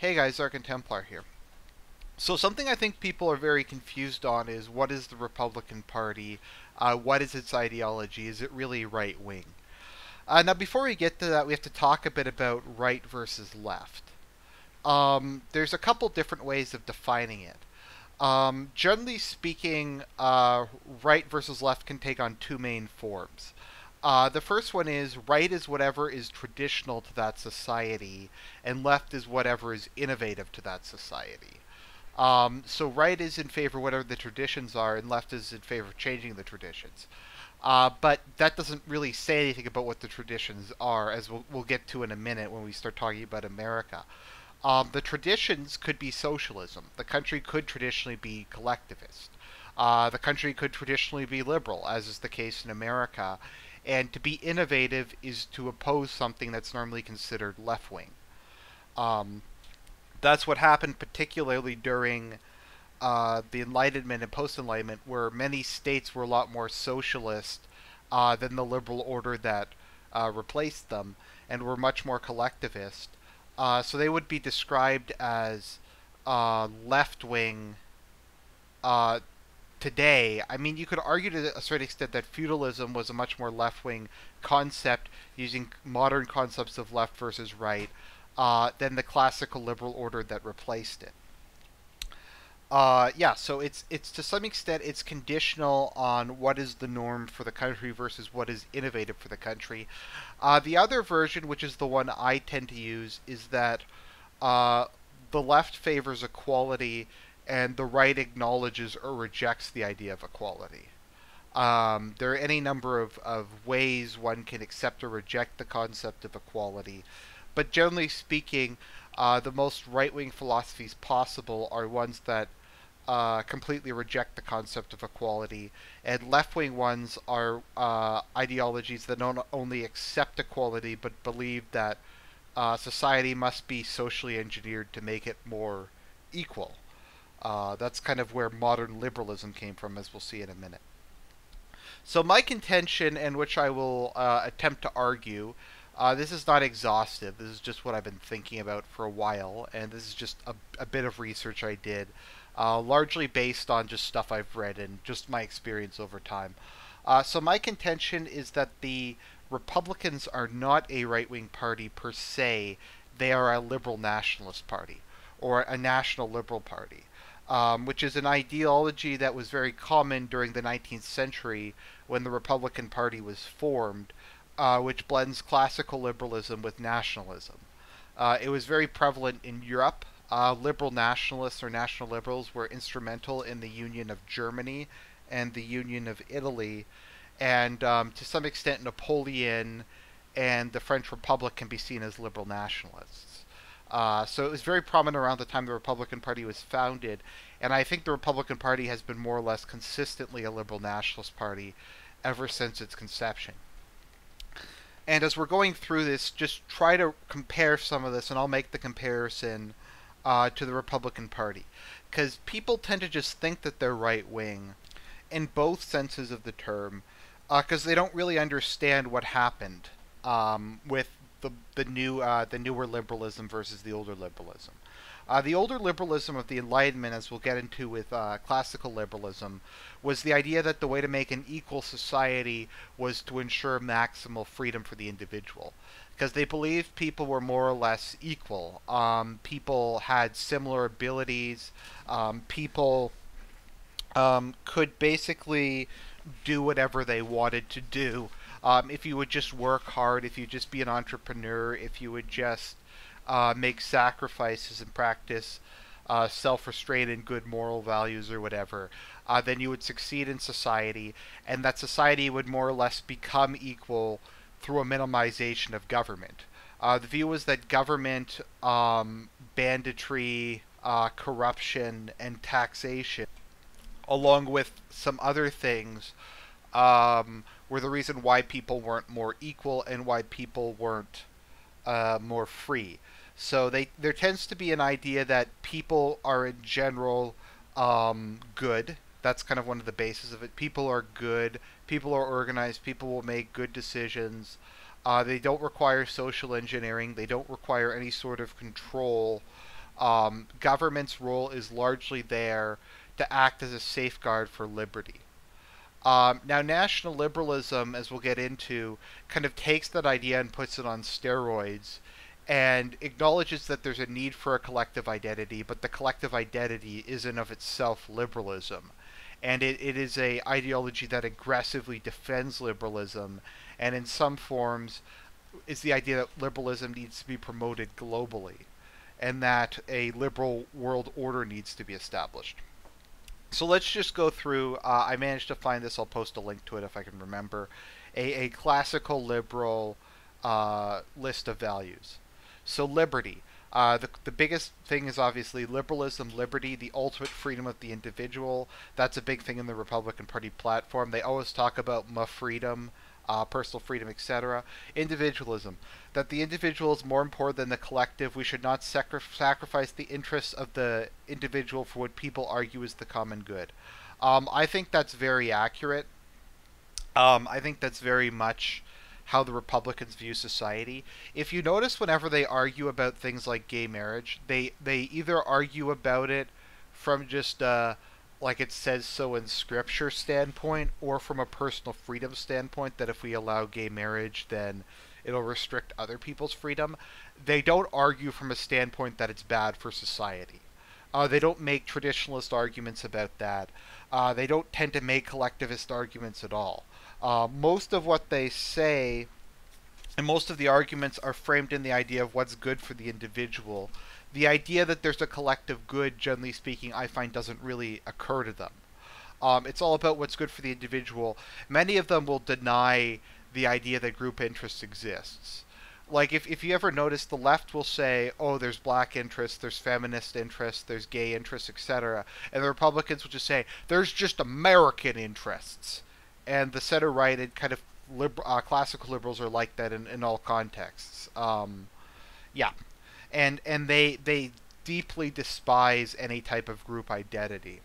Hey guys, Argent here. So something I think people are very confused on is what is the Republican Party? What is its ideology? Is it really right wing? Now, before we get to that, we have to talk a bit about right versus left. There's a couple different ways of defining it. Generally speaking, right versus left can take on two main forms. The first one is right is whatever is traditional to that society, and left is whatever is innovative to that society. So right is in favor of whatever the traditions are, and left is in favor of changing the traditions. But that doesn't really say anything about what the traditions are, as we'll get to in a minute when we start talking about America. The traditions could be socialism. The country could traditionally be collectivist. The country could traditionally be liberal, as is the case in America. And to be innovative is to oppose something that's normally considered left wing. Um, that's what happened particularly during the Enlightenment and post Enlightenment, where many states were a lot more socialist than the liberal order that replaced them, and were much more collectivist. So they would be described as left wing uh, today. I mean, you could argue to a certain extent that feudalism was a much more left wing concept using modern concepts of left versus right than the classical liberal order that replaced it. Yeah, so it's to some extent it's conditional on what is the norm for the country versus what is innovative for the country. The other version, which is the one I tend to use, is that uh, the left favors equality and the right acknowledges or rejects the idea of equality. There are any number of ways one can accept or reject the concept of equality, but generally speaking, the most right wing philosophies possible are ones that completely reject the concept of equality, and left wing ones are ideologies that not only accept equality but believe that society must be socially engineered to make it more equal. That's kind of where modern liberalism came from, as we'll see in a minute. So, my contention, and which I will attempt to argue, this is not exhaustive. This is just what I've been thinking about for a while, and this is just a bit of research I did, largely based on just stuff I've read and just my experience over time. So my contention is that the Republicans are not a right-wing party per se. They are a liberal nationalist party, or a national liberal party, which is an ideology that was very common during the 19th century when the Republican Party was formed, which blends classical liberalism with nationalism. It was very prevalent in Europe. Liberal nationalists or national liberals were instrumental in the Union of Germany and the Union of Italy, and to some extent, Napoleon and the French Republic can be seen as liberal nationalists. So it was very prominent around the time the Republican Party was founded, and I think the Republican Party has been more or less consistently a liberal nationalist party ever since its conception. And as we're going through this, just try to compare some of this, and I'll make the comparison to the Republican Party. Because people tend to just think that they're right wing in both senses of the term, because they don't really understand what happened with the newer liberalism versus the older liberalism. The older liberalism of the Enlightenment, as we'll get into with classical liberalism, was the idea that the way to make an equal society was to ensure maximal freedom for the individual. Because they believed people were more or less equal. People had similar abilities. People could basically do whatever they wanted to do. If you would just work hard, if you just be an entrepreneur, if you would just make sacrifices and practice self-restraint and good moral values or whatever, then you would succeed in society, and that society would more or less become equal through a minimization of government. The view was that government, banditry, corruption, and taxation, along with some other things, were the reason why people weren't more equal and why people weren't more free. So there tends to be an idea that people are in general good. That's kind of one of the bases of it. People are good. People are organized. People will make good decisions. They don't require social engineering. They don't require any sort of control. government's role is largely there to act as a safeguard for liberty. Now, national liberalism, as we'll get into, kind of takes that idea and puts it on steroids and acknowledges that there's a need for a collective identity, but the collective identity is in of itself liberalism. And it is a ideology that aggressively defends liberalism, and in some forms is the idea that liberalism needs to be promoted globally, and that a liberal world order needs to be established. So let's just go through. I managed to find this. I'll post a link to it if I can remember. A classical liberal list of values. So liberty. The biggest thing is obviously liberalism, liberty, the ultimate freedom of the individual. That's a big thing in the Republican Party platform. They always talk about my freedom, personal freedom, etc. Individualism, that the individual is more important than the collective. We should not sacrifice the interests of the individual for what people argue is the common good. I think that's very accurate. I think that's very much how the Republicans view society. If you notice, whenever they argue about things like gay marriage, they either argue about it from just like it says so in scripture standpoint, or from a personal freedom standpoint, that if we allow gay marriage, then it'll restrict other people's freedom. They don't argue from a standpoint that it's bad for society. They don't make traditionalist arguments about that. They don't tend to make collectivist arguments at all. Most of what they say and most of the arguments are framed in the idea of what's good for the individual. The idea that there's a collective good, generally speaking, I find doesn't really occur to them. It's all about what's good for the individual. Many of them will deny the idea that group interest exists. Like, if you ever notice, the left will say, oh, there's black interests, there's feminist interests, there's gay interests, etc. And the Republicans will just say, there's just American interests. And the center-right and kind of classical liberals are like that in all contexts. Yeah. And they deeply despise any type of group identity.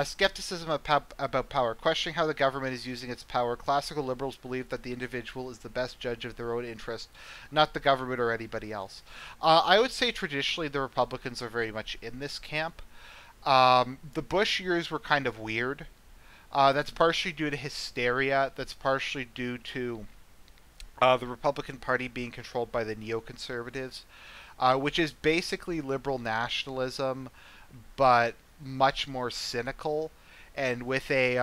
Skepticism about power. Questioning how the government is using its power. Classical liberals believe that the individual is the best judge of their own interest, not the government or anybody else. I would say traditionally the Republicans are very much in this camp. The Bush years were kind of weird. That's partially due to hysteria. That's partially due to the Republican Party being controlled by the neoconservatives, which is basically liberal nationalism, but much more cynical, and with a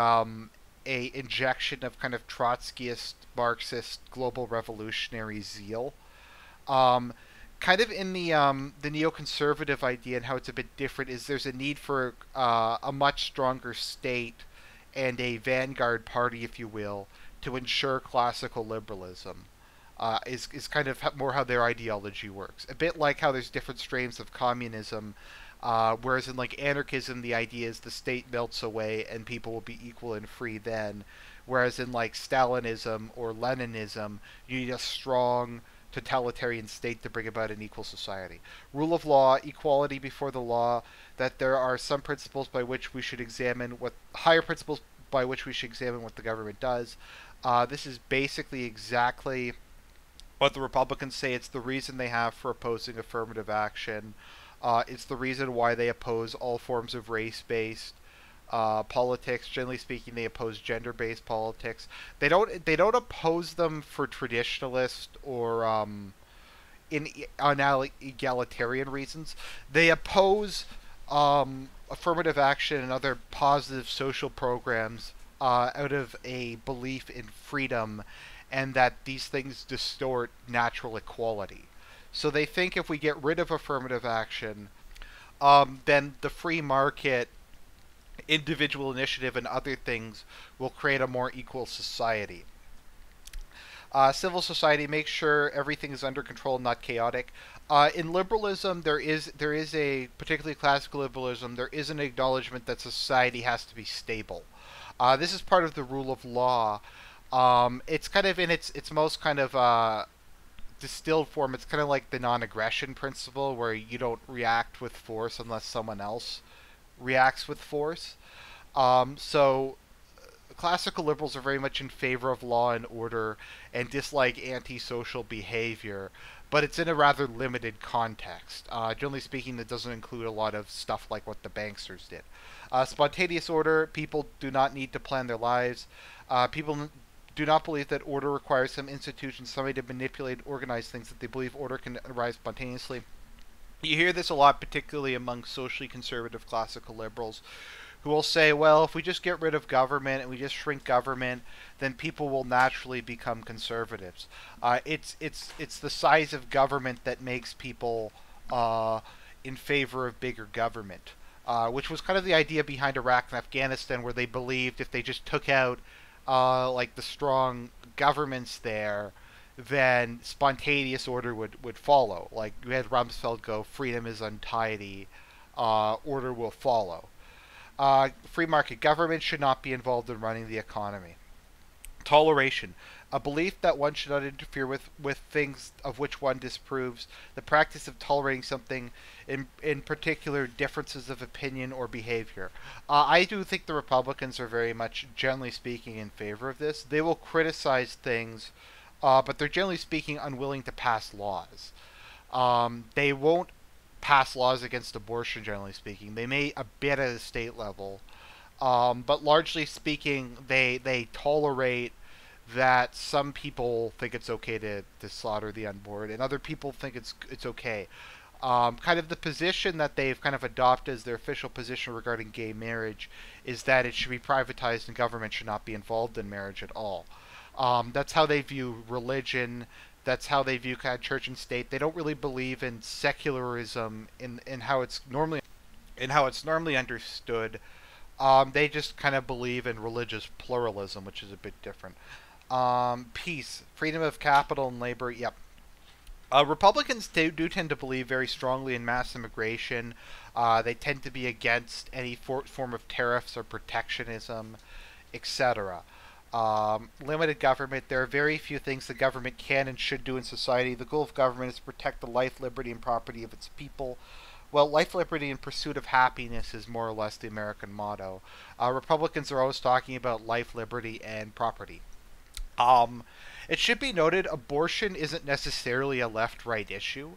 injection of kind of Trotskyist, Marxist, global revolutionary zeal. Kind of in the neoconservative idea and how it's a bit different is there's a need for a much stronger state and a vanguard party, if you will, to ensure classical liberalism. Is kind of more how their ideology works. A bit like how there's different strains of communism, whereas in like anarchism, the idea is the state melts away and people will be equal and free then. Whereas in like Stalinism or Leninism, you need a strong totalitarian state to bring about an equal society. Rule of law, equality before the law, that there are some principles by which we should examine what higher principles by which we should examine what the government does. This is basically exactly what the Republicans say. It's the reason they have for opposing affirmative action. It's the reason why they oppose all forms of race-based politics. Generally speaking, they oppose gender-based politics. They don't oppose them for traditionalist or on egalitarian reasons. They oppose affirmative action and other positive social programs out of a belief in freedom, and that these things distort natural equality. So they think if we get rid of affirmative action, then the free market, individual initiative, and other things will create a more equal society. Civil society makes sure everything is under control, not chaotic. In liberalism, there is a, particularly classical liberalism, there is an acknowledgement that society has to be stable. This is part of the rule of law. It's kind of in its most kind of distilled form. It's kind of like the non-aggression principle, where you don't react with force unless someone else reacts with force. So classical liberals are very much in favor of law and order and dislike antisocial behavior. but it's in a rather limited context. Generally speaking, it doesn't include a lot of stuff like what the banksters did. Spontaneous order, people do not need to plan their lives. People do not believe that order requires some institution, somebody to manipulate and organize things, that they believe order can arise spontaneously. You hear this a lot, particularly among socially conservative classical liberals, who will say, well, if we just get rid of government and we just shrink government, then people will naturally become conservatives. It's the size of government that makes people in favor of bigger government, which was kind of the idea behind Iraq and Afghanistan, where they believed if they just took out like the strong governments there, then spontaneous order would follow. Like you had Rumsfeld go, freedom is untidy, order will follow. Free market government should not be involved in running the economy. Toleration, a belief that one should not interfere with things of which one disapproves. The practice of tolerating something, in particular differences of opinion or behavior. I do think the Republicans are very much, generally speaking, in favor of this. They will criticize things, but they're generally speaking unwilling to pass laws. They won't pass laws against abortion, generally speaking. They may a bit at a state level, but largely speaking, they tolerate that some people think it's okay to slaughter the unborn, and other people think it's okay. Kind of the position that they've kind of adopted as their official position regarding gay marriage is that it should be privatized and government should not be involved in marriage at all. That's how they view religion. That's how they view kind of church and state. They don't really believe in secularism in how it's normally understood. They just kind of believe in religious pluralism, which is a bit different. Peace, freedom of capital and labor. Yep. Republicans do tend to believe very strongly in mass immigration. They tend to be against any form of tariffs or protectionism, etc. Limited government. There are very few things the government can and should do in society. The goal of government is to protect the life, liberty, and property of its people. Well, life, liberty, and pursuit of happiness is more or less the American motto. Republicans are always talking about life, liberty, and property. It should be noted, abortion isn't necessarily a left-right issue.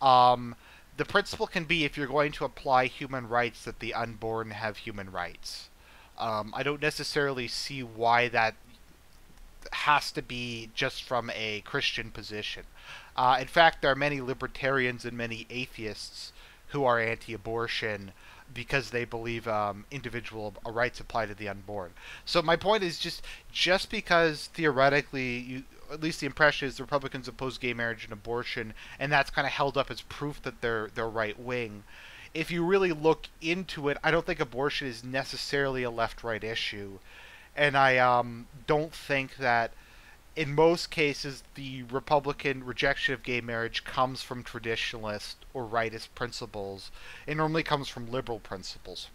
The principle can be, if you're going to apply human rights, that the unborn have human rights. I don't necessarily see why that has to be just from a Christian position. In fact, there are many libertarians and many atheists who are anti-abortion because they believe individual rights apply to the unborn. So my point is just because theoretically, at least the impression is the Republicans oppose gay marriage and abortion, and that's kind of held up as proof that they're right-wing. If you really look into it, I don't think abortion is necessarily a left-right issue. And I don't think that, in most cases, the Republican rejection of gay marriage comes from traditionalist or rightist principles. It normally comes from liberal principles.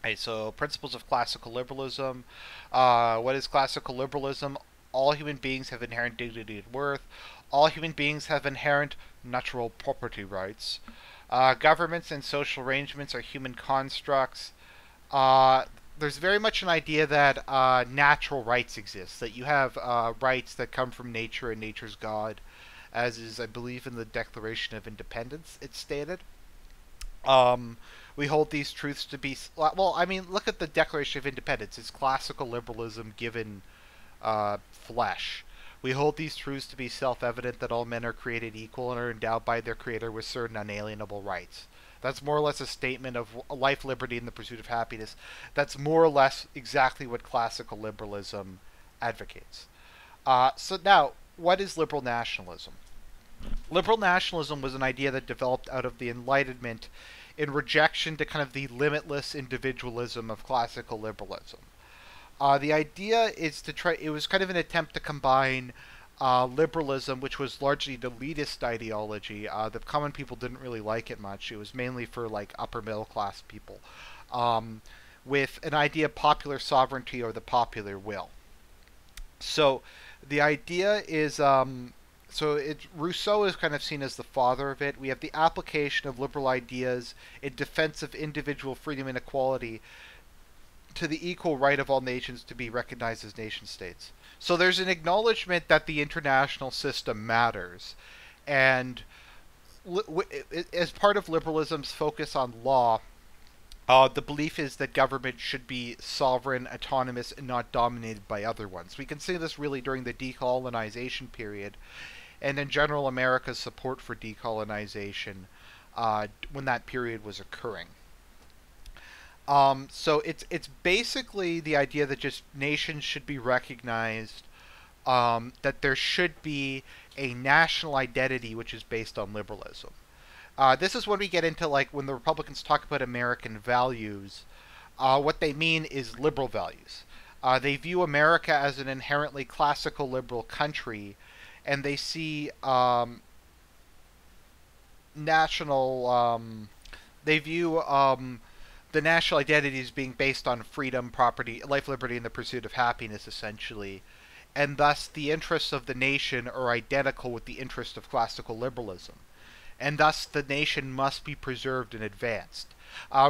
Okay, so principles of classical liberalism. What is classical liberalism? All human beings have inherent dignity and worth. All human beings have inherent natural property rights. Governments and social arrangements are human constructs. There's very much an idea that natural rights exist, that you have rights that come from nature and nature's God, as is, I believe, in the Declaration of Independence, it's stated. We hold these truths to be... Well, I mean, look at the Declaration of Independence. It's classical liberalism given flesh. We hold these truths to be self-evident that all men are created equal and are endowed by their Creator with certain unalienable rights. That's more or less a statement of life, liberty, and the pursuit of happiness. That's more or less exactly what classical liberalism advocates. So now, what is liberal nationalism? Liberal nationalism was an idea that developed out of the Enlightenment in rejection to kind of the limitless individualism of classical liberalism. The idea is to try, it was kind of an attempt to combine liberalism, which was largely the elitist ideology. The common people didn't really like it much. It was mainly for like upper middle class people, with an idea of popular sovereignty or the popular will. So the idea is, Rousseau is kind of seen as the father of it. We have the application of liberal ideas in defense of individual freedom and equality to the equal right of all nations to be recognized as nation states. So there's an acknowledgement that the international system matters, And as part of liberalism's focus on law, the belief is that government should be sovereign, autonomous, and not dominated by other ones. We can see this really during the decolonization period, and in general America's support for decolonization when that period was occurring. So it's basically the idea that just nations should be recognized, that there should be a national identity which is based on liberalism. This is when we get into, like, when the Republicans talk about American values, what they mean is liberal values. They view America as an inherently classical liberal country, and they see they view the national identity as being based on freedom, property, life, liberty, and the pursuit of happiness, essentially. And thus, the interests of the nation are identical with the interests of classical liberalism. And thus, the nation must be preserved and advanced.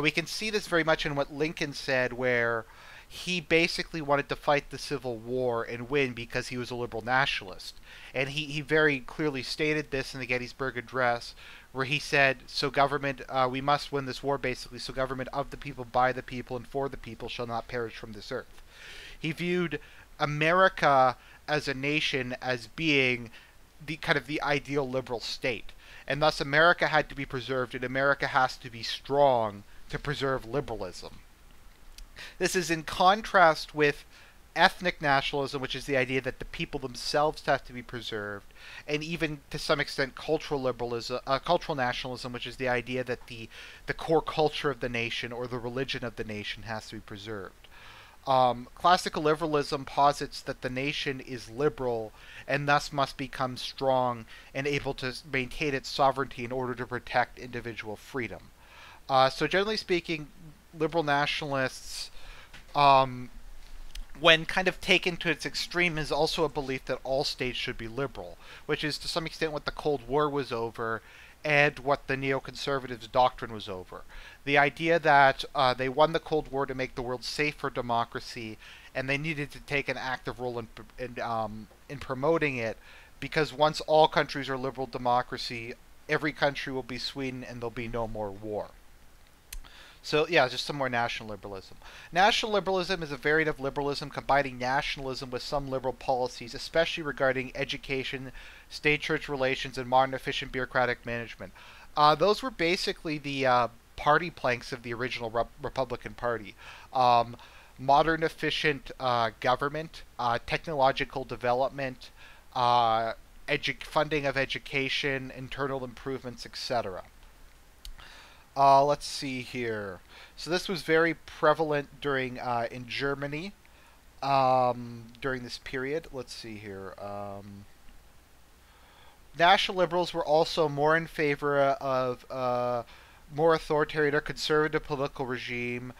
We can see this very much in what Lincoln said, where he basically wanted to fight the Civil War and win because he was a liberal nationalist. And he very clearly stated this in the Gettysburg Address, where he said, so government, we must win this war, basically, so government of the people, by the people, and for the people shall not perish from this earth. He viewed America as a nation as being the kind of the ideal liberal state. And thus America had to be preserved, and America has to be strong to preserve liberalism. This is in contrast with ethnic nationalism, which is the idea that the people themselves have to be preserved, and even to some extent cultural liberalism, cultural nationalism, which is the idea that the core culture of the nation or the religion of the nation has to be preserved. Classical liberalism posits that the nation is liberal and thus must become strong and able to maintain its sovereignty in order to protect individual freedom. So generally speaking, liberal nationalists, when kind of taken to its extreme, is also a belief that all states should be liberal, which is to some extent what the Cold War was over and what the neoconservatives' doctrine was over. The idea that they won the Cold War to make the world safe for democracy, and they needed to take an active role in promoting it, because once all countries are liberal democracy, every country will be Sweden and there'll be no more war. So yeah, just some more national liberalism. National liberalism is a variant of liberalism combining nationalism with some liberal policies, especially regarding education, state-church relations, and modern efficient bureaucratic management. Those were basically the party planks of the original Republican Party. Modern efficient government, technological development, funding of education, internal improvements, etc. Let's see here. So this was very prevalent during in Germany during this period. Let's see here. National liberals were also more in favor of more authoritarian or conservative political regime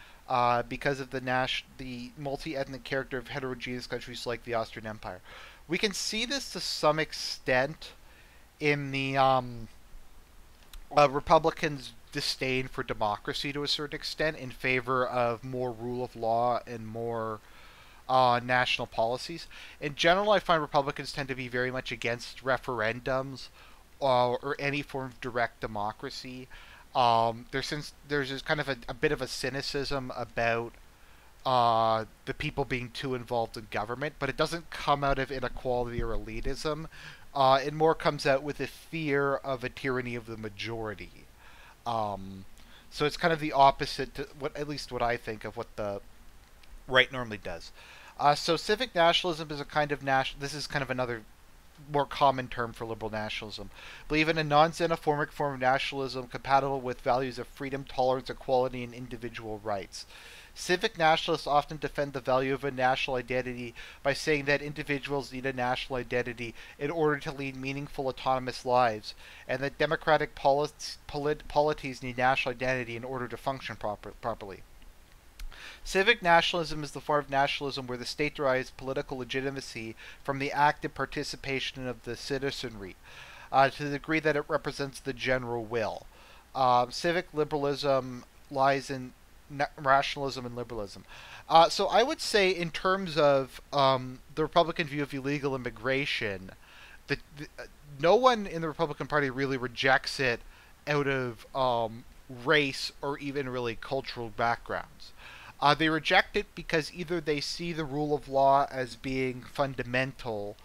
because of the multi-ethnic character of heterogeneous countries like the Austrian Empire. We can see this to some extent in the Republicans' disdain for democracy to a certain extent in favor of more rule of law and more national policies. In general, I find Republicans tend to be very much against referendums or any form of direct democracy. There's just kind of a bit of a cynicism about the people being too involved in government, but it doesn't come out of inequality or elitism. It more comes out with a fear of a tyranny of the majority. So it's kind of the opposite to at least what I think of what the right normally does. So civic nationalism is a kind of this is kind of another more common term for liberal nationalism. Believe in a non-xenophobic form of nationalism compatible with values of freedom, tolerance, equality, and individual rights. Civic nationalists often defend the value of a national identity by saying that individuals need a national identity in order to lead meaningful autonomous lives, and that democratic polities need national identity in order to function properly. Civic nationalism is the form of nationalism where the state derives political legitimacy from the active participation of the citizenry, to the degree that it represents the general will. Civic liberalism lies in rationalism and liberalism. So I would say, in terms of the Republican view of illegal immigration, no one in the Republican Party really rejects it out of race or even really cultural backgrounds. They reject it because either they see the rule of law as being fundamental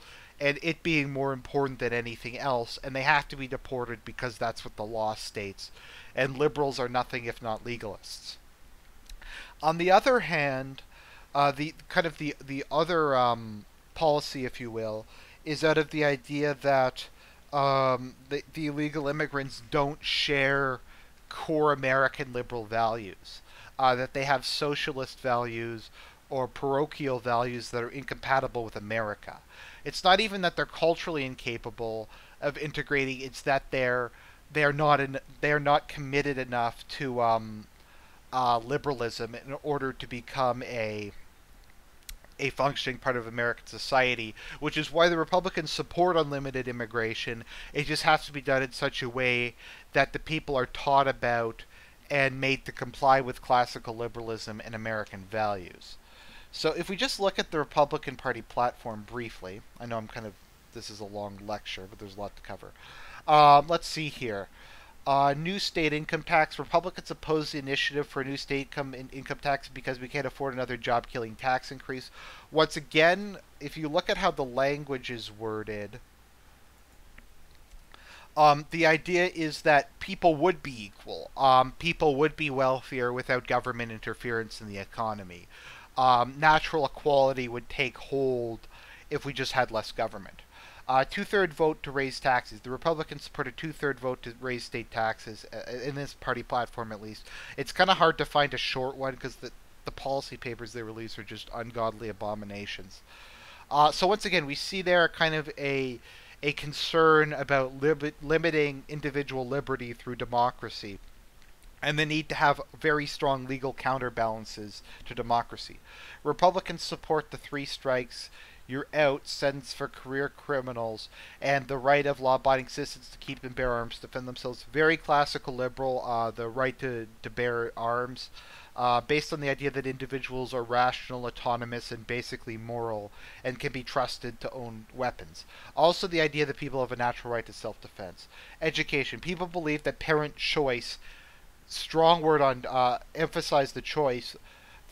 and it being more important than anything else, and they have to be deported because that's what the law states. And liberals are nothing if not legalists. On the other hand, the other policy, if you will, is out of the idea that the illegal immigrants don't share core American liberal values, that they have socialist values or parochial values that are incompatible with America. It's not even that they're culturally incapable of integrating; it's that they're not committed enough to liberalism in order to become a functioning part of American society, which is why the Republicans support unlimited immigration. It just has to be done in such a way that the people are taught about and made to comply with classical liberalism and American values. So if we just look at the Republican Party platform briefly, I know this is a long lecture, but there's a lot to cover. Let's see here. New state income tax. Republicans oppose the initiative for a new state income tax because we can't afford another job-killing tax increase. Once again, if you look at how the language is worded, the idea is that people would be equal. People would be wealthier without government interference in the economy. Natural equality would take hold if we just had less government. Two-third vote to raise taxes. The Republicans support a two-third vote to raise state taxes, in this party platform at least. It's kind of hard to find a short one because the policy papers they release are just ungodly abominations. So once again, we see there kind of a concern about limiting individual liberty through democracy, and the need to have very strong legal counterbalances to democracy. Republicans support the three strikes, you're out sentence for career criminals, and the right of law-abiding citizens to keep and bear arms to defend themselves. Very classical liberal, the right to bear arms, based on the idea that individuals are rational, autonomous, and basically moral, and can be trusted to own weapons. Also the idea that people have a natural right to self-defense. Education. People believe that parent choice, strong word on emphasize the choice,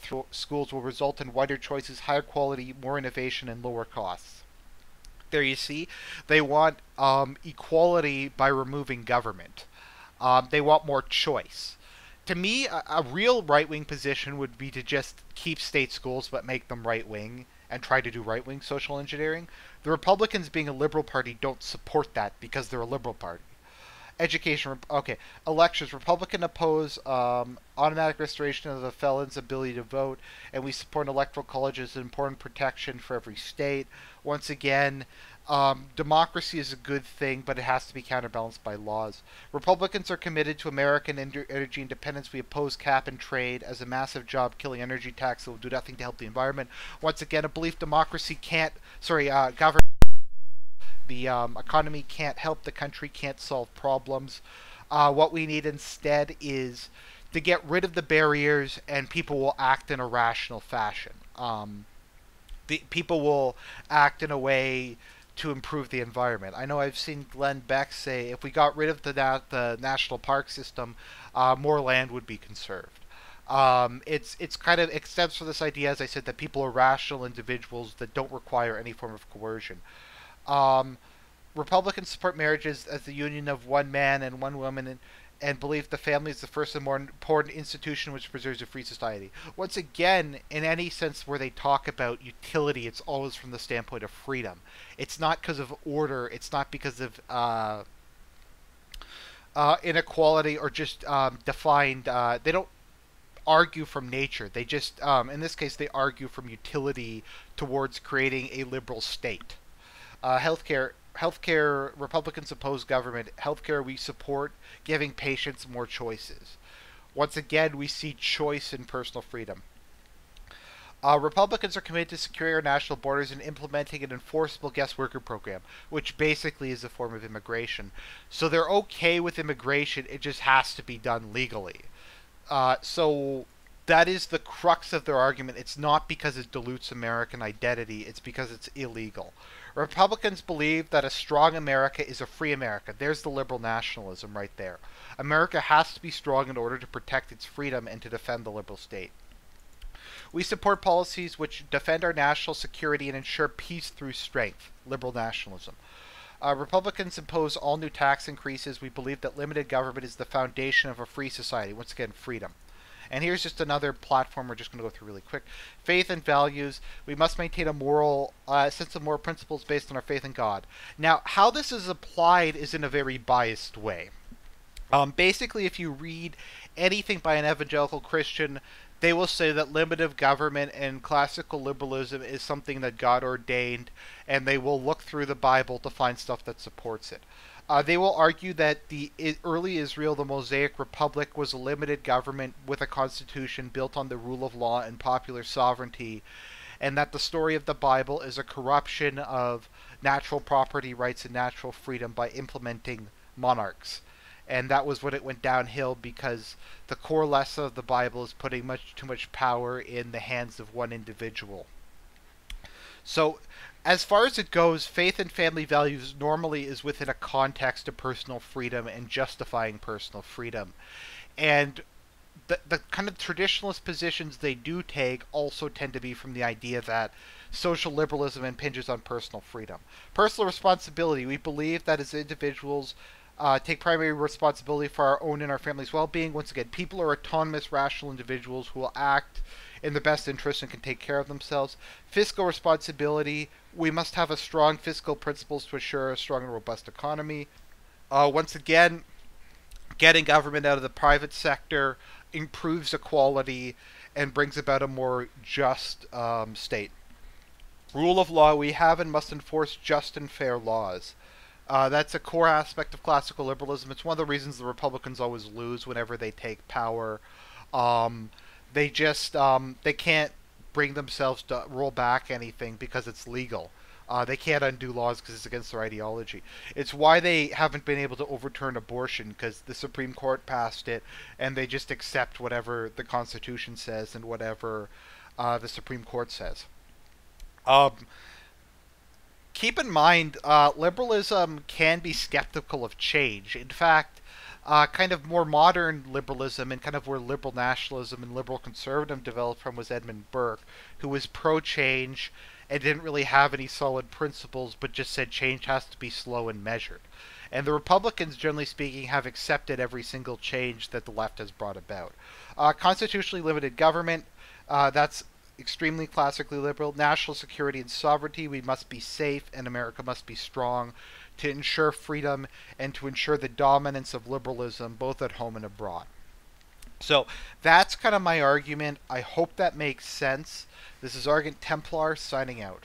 through schools will result in wider choices, higher quality, more innovation, and lower costs. There you see, they want equality by removing government. They want more choice. To me, a real right-wing position would be to just keep state schools but make them right-wing and try to do right-wing social engineering. The Republicans, being a liberal party, don't support that because they're a liberal party. Education. Okay. Elections. Republican oppose automatic restoration of the felon's ability to vote, and we support electoral college as an important protection for every state. Once again, democracy is a good thing, but it has to be counterbalanced by laws. Republicans are committed to American energy independence. We oppose cap and trade as a massive job-killing energy tax that will do nothing to help the environment. Once again, a belief democracy can't, government. The economy can't help the country, can't solve problems. What we need instead is to get rid of the barriers, and people will act in a rational fashion. People will act in a way to improve the environment. I know I've seen Glenn Beck say if we got rid of the national park system, more land would be conserved. It's kind of extends for this idea, as I said, that people are rational individuals that don't require any form of coercion. Republicans support marriages as the union of one man and one woman, and believe the family is the first and more important institution which preserves a free society. Once again, in any sense where they talk about utility, it's always from the standpoint of freedom. It's not because of order. It's not because of inequality or just defined. They don't argue from nature. They just, in this case, they argue from utility towards creating a liberal state. Healthcare. Republicans oppose government. Healthcare, we support giving patients more choices. Once again, we see choice and personal freedom. Republicans are committed to securing our national borders and implementing an enforceable guest worker program, which basically is a form of immigration. So they're okay with immigration, it just has to be done legally. So that is the crux of their argument. It's not because it dilutes American identity, it's because it's illegal. Republicans believe that a strong America is a free America. There's the liberal nationalism right there. America has to be strong in order to protect its freedom and to defend the liberal state. We support policies which defend our national security and ensure peace through strength. Liberal nationalism. Republicans oppose all new tax increases. We believe that limited government is the foundation of a free society. Once again, freedom. And here's just another platform we're just going to go through really quick. Faith and values. We must maintain a moral sense of moral principles based on our faith in God. Now, how this is applied is in a very biased way. Basically, if you read anything by an evangelical Christian, they will say that limited government and classical liberalism is something that God ordained, and they will look through the Bible to find stuff that supports it. They will argue that the early Israel, the Mosaic Republic, was a limited government with a constitution built on the rule of law and popular sovereignty, and that the story of the Bible is a corruption of natural property rights and natural freedom by implementing monarchs. And that was when it went downhill, because the core lesson of the Bible is putting much too much power in the hands of one individual. So, as far as it goes, faith and family values normally is within a context of personal freedom and justifying personal freedom. And the kind of traditionalist positions they do take also tend to be from the idea that social liberalism impinges on personal freedom. Personal responsibility. We believe that as individuals, take primary responsibility for our own and our family's well-being. Once again, people are autonomous, rational individuals who will act in the best interest and can take care of themselves. Fiscal responsibility. We must have a strong fiscal principles to assure a strong and robust economy. Once again, getting government out of the private sector improves equality and brings about a more just state. Rule of law. We have and must enforce just and fair laws. That's a core aspect of classical liberalism. It's one of the reasons the Republicans always lose whenever they take power. They can't bring themselves to roll back anything because it's legal. They can't undo laws because it's against their ideology. It's why they haven't been able to overturn abortion, because the Supreme Court passed it, and they just accept whatever the Constitution says and whatever the Supreme Court says. Keep in mind, liberalism can be skeptical of change. In fact, kind of more modern liberalism and kind of where liberal nationalism and liberal conservatism developed from was Edmund Burke, who was pro-change and didn't really have any solid principles, but just said change has to be slow and measured. And the Republicans, generally speaking, have accepted every single change that the left has brought about. Constitutionally limited government, that's extremely classically liberal. National security and sovereignty. We must be safe and America must be strong to ensure freedom and to ensure the dominance of liberalism both at home and abroad. So that's kind of my argument. I hope that makes sense. This is Argent Templar signing out.